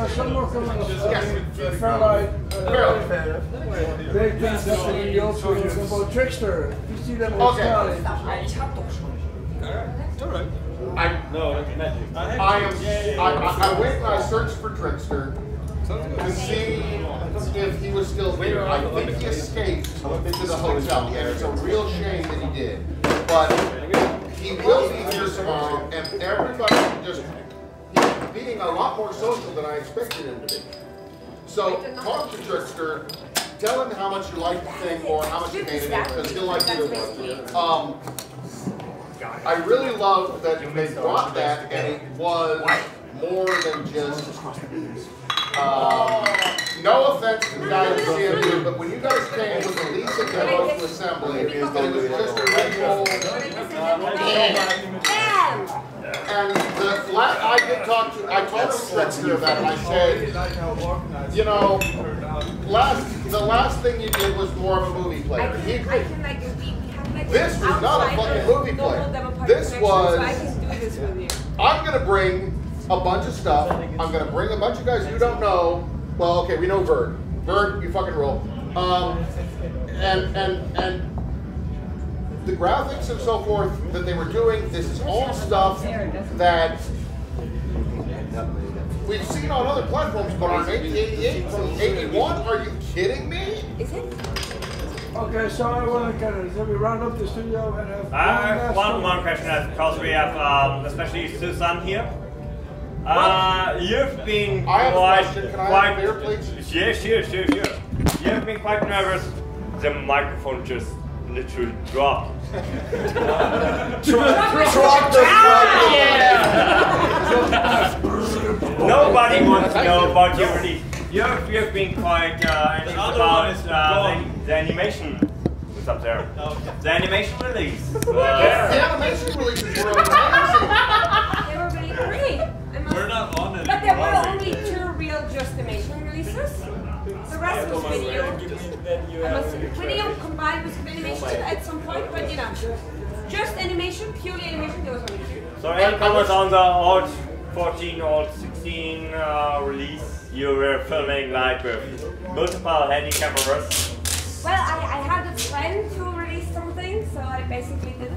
Speaker 3: some more comments. Fairlight, big things happening in the old school about Trickster. You see them all
Speaker 4: Okay. I went and I searched for Trickster to see if he was still here. I think he escaped into the hotel, and it's a real shame that he did. But he will be here tomorrow, and everybody just, he's being a lot more social than I expected him to be. So talk to Trickster, tell him how much you like the thing or how much you hated it, because he'll like either one. I really love that they brought that, and it was more than just, no offense to the guy in CMU, but when you guys came with the Lisa demo to assembly, it was just a ritual. And I told Trickster that, I said, you know, the last thing you did was more of a movie player. He agreed. This was not a fucking movie player. This was, I'm going to bring a bunch of stuff. I'm going to bring a bunch of guys you don't know. Well, okay, we know Verd. Verd, you fucking roll. And the graphics and so forth that they were doing, this is all stuff that we've seen on other platforms, but on 88 from 81, are you kidding me?
Speaker 1: Is it?
Speaker 3: Okay, so I want to kind of, we round up the studio and have
Speaker 2: one more question, because we have especially Susan here. You've been quite sure. You've been quite nervous. The microphone just literally dropped. Nobody wants to know about your release. You've been quite interested about the animation was up there. The animation release.
Speaker 4: The animation releases were amazing.
Speaker 1: They were really great.
Speaker 10: We're not on it.
Speaker 1: But there were only 2 real just animation releases. The rest was video. Video combined with animation at some point, but you know, just animation, purely animation, there was only 2.
Speaker 2: So anyone was on the old 14 or 16 release, you were filming like with multiple handy cameras.
Speaker 1: Well, I had a friend who released something, so I basically did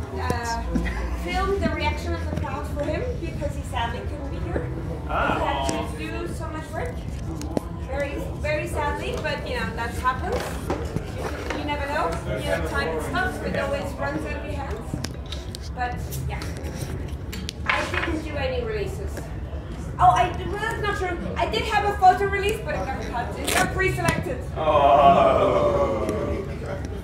Speaker 1: film the reaction of the crowd for him because he sadly couldn't be here. He had to do so much work. Very sadly, but you know, that happens. You never know. You know, time and stuff, it always runs out of your hands. But yeah, I didn't do any releases. Oh, well, that's not true. I did have a photo release, but it got cut. It got pre-selected.
Speaker 2: Oh.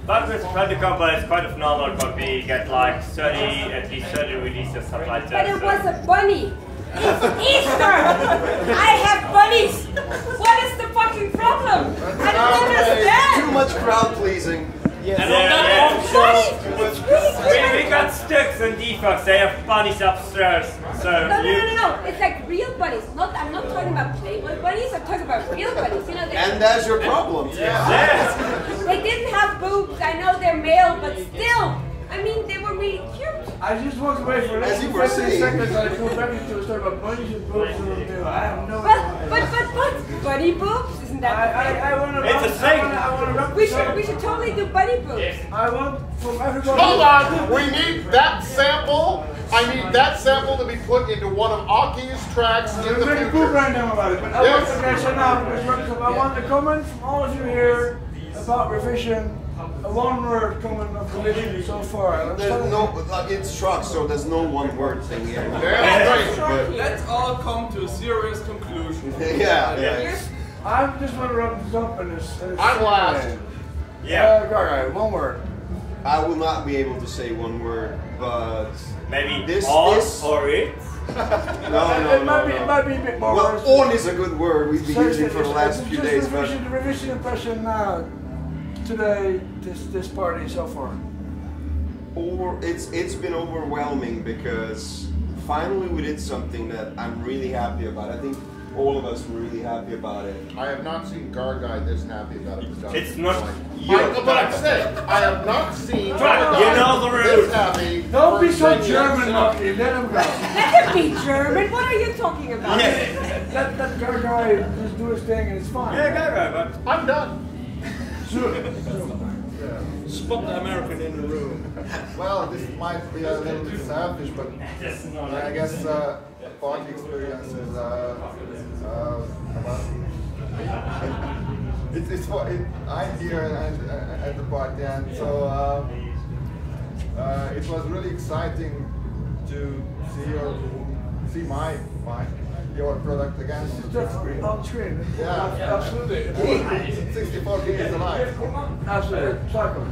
Speaker 2: But with Plentycombo, it's quite of normal, but we get like at least 30 releases, stuff like that.
Speaker 1: But it was a bunny. It's Easter! I have bunnies! What is the fucking problem? I don't understand!
Speaker 7: Too much crowd pleasing.
Speaker 2: Yes. We got sticks and defects, they have bunnies upstairs. So
Speaker 1: no. It's like real bunnies. I'm not talking about Playboy bunnies, I'm talking about real bunnies. You know,
Speaker 7: and that's your problem.
Speaker 2: Yes.
Speaker 1: They didn't have boobs, I know they're male, but still. I mean, they were really cute.
Speaker 3: I just walked away for
Speaker 7: as you were saying.
Speaker 3: seconds. I go back into a story about bunnies and boobs and I have no
Speaker 1: But bunny boobs? Isn't that
Speaker 3: I want to.
Speaker 2: It's a thing.
Speaker 1: We should totally do bunny boobs.
Speaker 3: I want from everybody.
Speaker 4: Hold on, we need that sample. I need that sample to be put into one of Aki's tracks in the future.
Speaker 3: Good right now about it, but I want to mention now because I want a comment from all of you here about revision. A one-word comment of revision so far.
Speaker 7: There's no, it's trucks, so there's no one-word thing here.
Speaker 10: Let's all come to a serious conclusion.
Speaker 7: Yeah.
Speaker 3: I just want to wrap this up in this.
Speaker 4: I'm last.
Speaker 2: Yeah.
Speaker 3: Alright, one word.
Speaker 7: I will not be able to say one word, but
Speaker 2: maybe
Speaker 7: this
Speaker 2: or it.
Speaker 7: No.
Speaker 3: It might be a bit more.
Speaker 7: Well, on is a good word we've been using for the last few days.
Speaker 3: But the revision impression now, today, this party so far.
Speaker 7: it's been overwhelming because finally we did something that I'm really happy about. I think all of us were really happy about it.
Speaker 4: I have not seen Garguy this happy about it.
Speaker 2: It's not
Speaker 4: you. But I'm saying, I have not seen
Speaker 2: you know the rules.
Speaker 4: This happy.
Speaker 3: Don't be so German, Lucky. Let him go.
Speaker 1: Let him be German. What are you talking about?
Speaker 3: Let Garguy just do his thing and it's fine.
Speaker 2: Yeah, Garguy, but
Speaker 4: I'm done.
Speaker 3: Sure.
Speaker 5: Spot the American in the room.
Speaker 4: Well, this might be a little bit selfish, but I guess party experience is it's for I'm here at the party, and so it was really exciting to see your product again.
Speaker 3: On screen.
Speaker 4: Yeah,
Speaker 3: absolutely.
Speaker 4: 64K is alive.
Speaker 3: Absolutely. Cycle.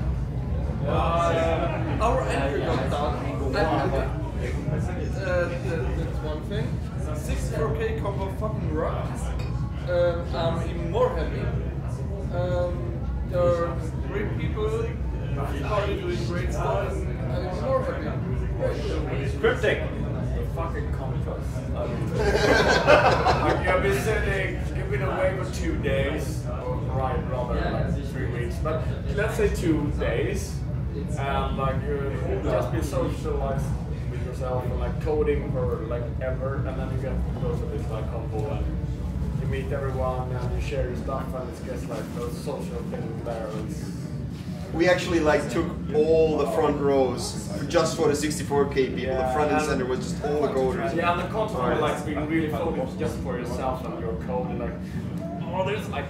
Speaker 10: Our anchor got done. That's one thing. 64K combo fucking rocks. I'm even more happy. There are great people started doing great stuff. I'm even more happy.
Speaker 2: Cryptic.
Speaker 10: Fucking compost.
Speaker 12: I've been sitting, you've been away for 2 days, or rather like 3 weeks, but let's say 2 days, and like you just been socialized with yourself and like coding for like ever, and then you get close to this like combo and you meet everyone and you share your stuff, and it's just like those social things there.
Speaker 7: We actually like took all the front rows just for the 64K people.
Speaker 12: Yeah,
Speaker 7: the front and center was just all the coders.
Speaker 12: Yeah, and the content like being really focused just for yourself and your code, and like, oh, there's like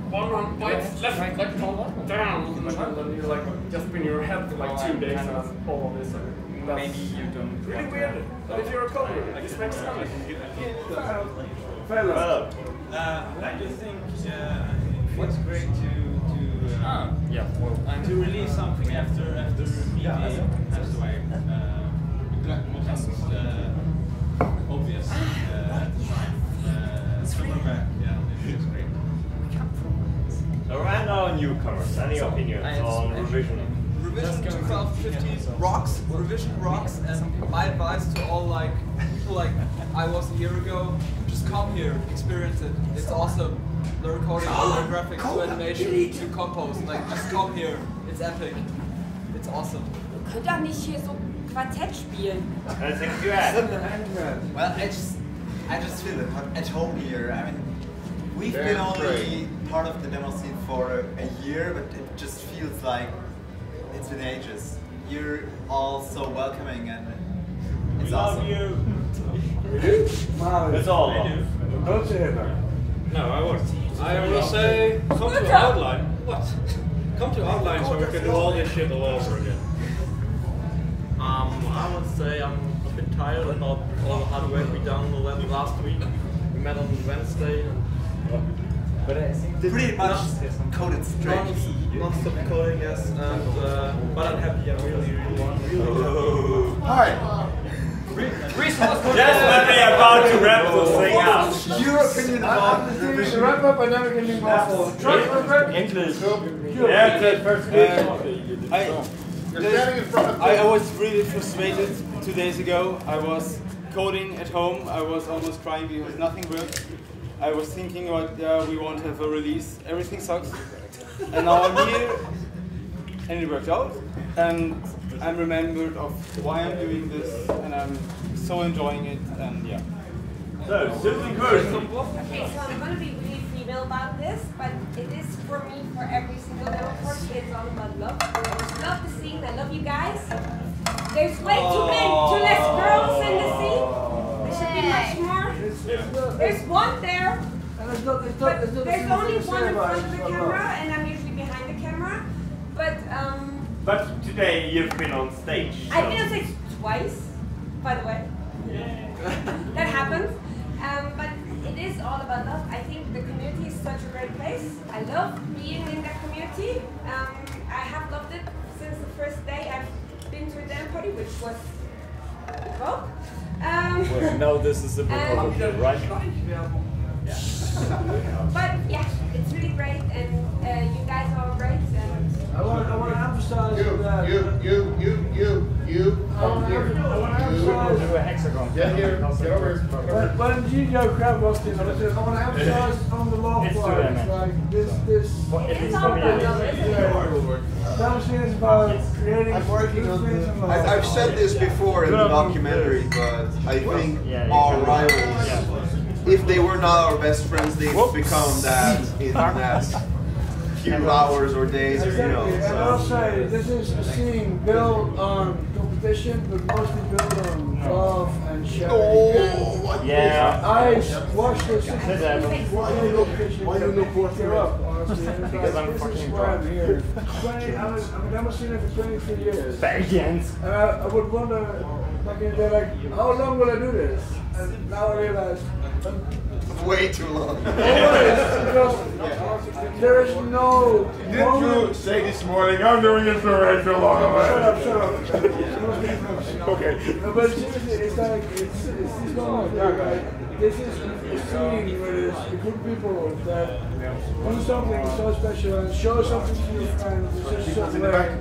Speaker 12: one bites left, like down, and then you're like just in your head for like 2 days, and that's all of this. Maybe you don't. Really weird. But if you're a coder, this makes sense.
Speaker 2: Fellow.
Speaker 10: I just think it's great to release something after meeting passed away. That wasn't obvious at the time. Coming back, it's great.
Speaker 2: And our newcomers, any opinions on Revision?
Speaker 10: Revision 2015 rocks. Revision rocks, and my advice to all like people like I was a year ago, just come here, experience it. It's awesome. The recording, the graphics, to animation, to compose. Like, just come here. It's epic. It's awesome.
Speaker 1: Du könnt doch nicht hier so Quartett spielen.
Speaker 11: Well, I just feel at home here. I mean, we've been only part of the demo scene for a year, but it just feels like it's been ages. You're all so welcoming, and it's awesome.
Speaker 2: You. It's all love.
Speaker 3: Don't say it.
Speaker 5: No, I won't. I will say, come to Outline. What? Come to Outline so we can do all this shit all over again.
Speaker 8: I would say I'm a bit tired about all the hard work we done last week. We met on Wednesday. But I think
Speaker 11: pretty much coded straight.
Speaker 8: Non-stop coding, yes. And but I'm happy. I'm really.
Speaker 4: Hi.
Speaker 2: Just when they're about to wrap this thing up.
Speaker 11: Your opinion about
Speaker 3: the wrap up and then we can move on.
Speaker 2: English.
Speaker 6: I was really frustrated 2 days ago. I was coding at home. I was almost crying because nothing worked. I was thinking about we won't have a release. Everything sucks. And now I'm here and it worked out. And I'm remembered of why I'm doing this, and I'm so enjoying it, and yeah.
Speaker 2: So, Susie first.
Speaker 1: Okay, so I'm going to be really female about this, but it is for me, for every single demo party, it's all about love. I just love the scene, I love you guys. There's way too less girls in the scene. There should be much more. There's one there, but there's only one in front of the camera, and I'm usually behind the camera.
Speaker 2: But today you've been on stage. So.
Speaker 1: I've been on stage twice, by the way. That happens. But it is all about love. I think the community is such a great place. I love being in that community. I have loved it since the first day I've been to a demo party, which was well.
Speaker 2: Well, now this is a bit overkill, right?
Speaker 1: Yeah. But yeah, it's really great, and you guys are great. And
Speaker 3: I want to emphasize that
Speaker 4: Get here, get over here.
Speaker 3: When Gio Crab was in, I want to emphasize on the love part. It's like this.
Speaker 1: It's all about love, isn't it?
Speaker 3: Something is about creating.
Speaker 7: I'm working on. I've said this before in the documentary, but I think our rivals, if they were not our best friends, they've become that in that few hours or days, or you know.
Speaker 3: And I'll say this is a scene built on competition, but mostly built on love and sharing.
Speaker 7: Oh,
Speaker 2: yeah.
Speaker 3: I watched this. Why don't you put her up?
Speaker 2: Because I'm fucking
Speaker 3: drunk. Here. I've never seen it for 23 years.
Speaker 2: Baggins.
Speaker 3: And I would wonder, back in the day, like, how long will I do this? And now I realize.
Speaker 7: Way too long.
Speaker 3: Because there is no.
Speaker 12: Didn't you say this morning, I'm doing it for way too long?
Speaker 3: Shut up.
Speaker 12: Okay.
Speaker 3: No, but seriously, it's like, it's these moments where, like, this is a scene where there's a group of people that do something so special and show something to your friends. It's just so great.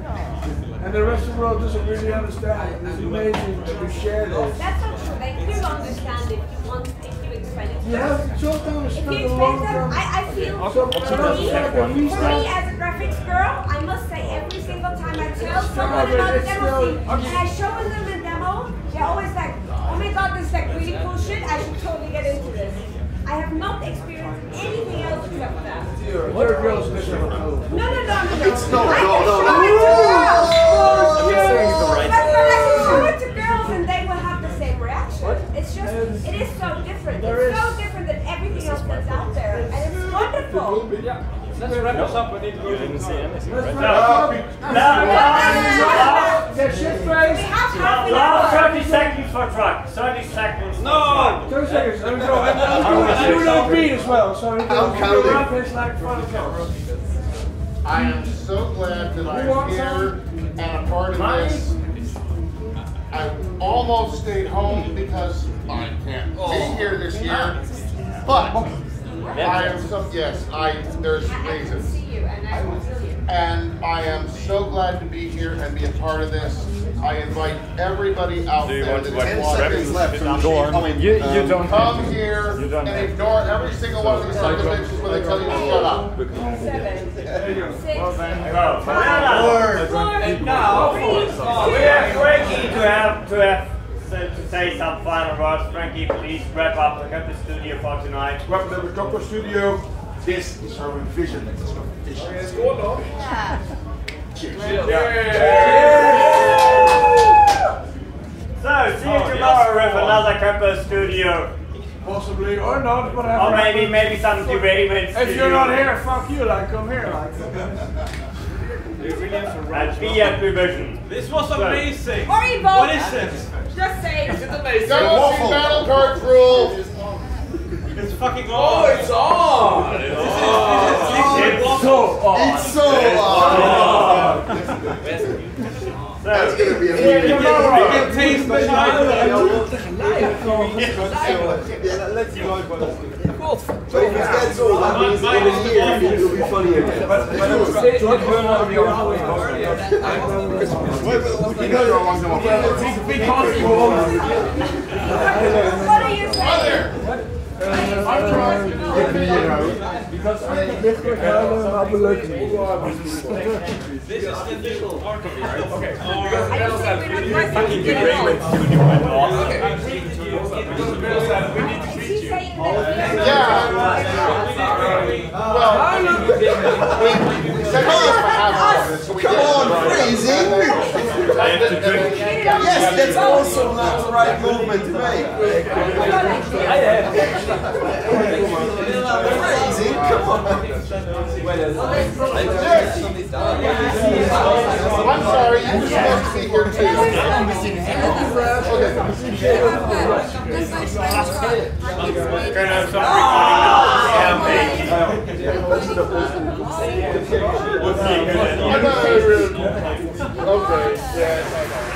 Speaker 3: And the rest of the world doesn't really understand. It's amazing that we share this.
Speaker 1: That's not true. They do understand if you explain it to
Speaker 3: You
Speaker 1: them.
Speaker 3: have sometimes
Speaker 1: If
Speaker 3: spend
Speaker 1: you
Speaker 3: a
Speaker 1: explain
Speaker 3: long
Speaker 1: them,
Speaker 3: time.
Speaker 1: I feel for me as a graphics girl, I must say every single time I tell someone about the demo scene and I show them the demo, they're always like, oh my god, this is like really cool shit, I should totally get into this. I have not experienced anything else except that.
Speaker 3: What are girls missing?
Speaker 1: No.
Speaker 7: It's no.
Speaker 1: I can show it to girls. But I can show it to girls and they will have the same reaction. It's just, it is so different. It's so different than everything else that's out there. And it's wonderful.
Speaker 5: Let's wrap this up. We need to didn't see anything.
Speaker 3: Get shit face.
Speaker 2: No, 30 seconds for truck. 30 seconds.
Speaker 5: No!
Speaker 3: 30 seconds. Let me go. I'm doing a beat as well. So
Speaker 7: I'm counting.
Speaker 3: like front camera.
Speaker 4: I am so glad that I'm here and a part of this. I almost stayed home because I can't be here this year, but I am so, yes, there's reasons. And I am so glad to be here and be a part of this. I invite everybody out there that's
Speaker 7: 10 seconds left.
Speaker 2: You don't
Speaker 4: come here and ignore every single one of these subdivisions where they tell you to shut up.
Speaker 1: 7, 6,
Speaker 2: And now, we have Frankie to say some final words. Frankie, please wrap up the Campus Studio for tonight.
Speaker 12: Welcome to the Campus Studio. This is our revision. It's not competition.
Speaker 1: Yeah.
Speaker 12: Cheers.
Speaker 2: So, see you tomorrow with another Campus Studio.
Speaker 3: Possibly or not, but
Speaker 2: Or maybe some debatements.
Speaker 3: If you're not here, fuck you. Like, come here. Like.
Speaker 2: And be at revision.
Speaker 5: This was amazing.
Speaker 1: Or evoke.
Speaker 5: What is it?
Speaker 1: Just say.
Speaker 5: Is it amazing?
Speaker 4: Go see Battle Cards rule.
Speaker 5: It's fucking on. Oh, it's on.
Speaker 2: It's so on.
Speaker 7: It's so on. That's gonna be amazing.
Speaker 5: You can taste the
Speaker 7: Let's go. But if it gets old, that means in a year it will be funny again.
Speaker 1: What are you saying?
Speaker 3: Because I'm a bit quick, I'm a look.
Speaker 5: This is the little part of it, right? Okay.
Speaker 1: Fucking
Speaker 2: agreement to do it all.
Speaker 1: Is he saying that?
Speaker 4: Yeah.
Speaker 7: Come on, crazy! Yes, that's also not the right movement to make. Crazy, come on.
Speaker 4: I'm sorry, you were supposed to be here too. Okay, yeah.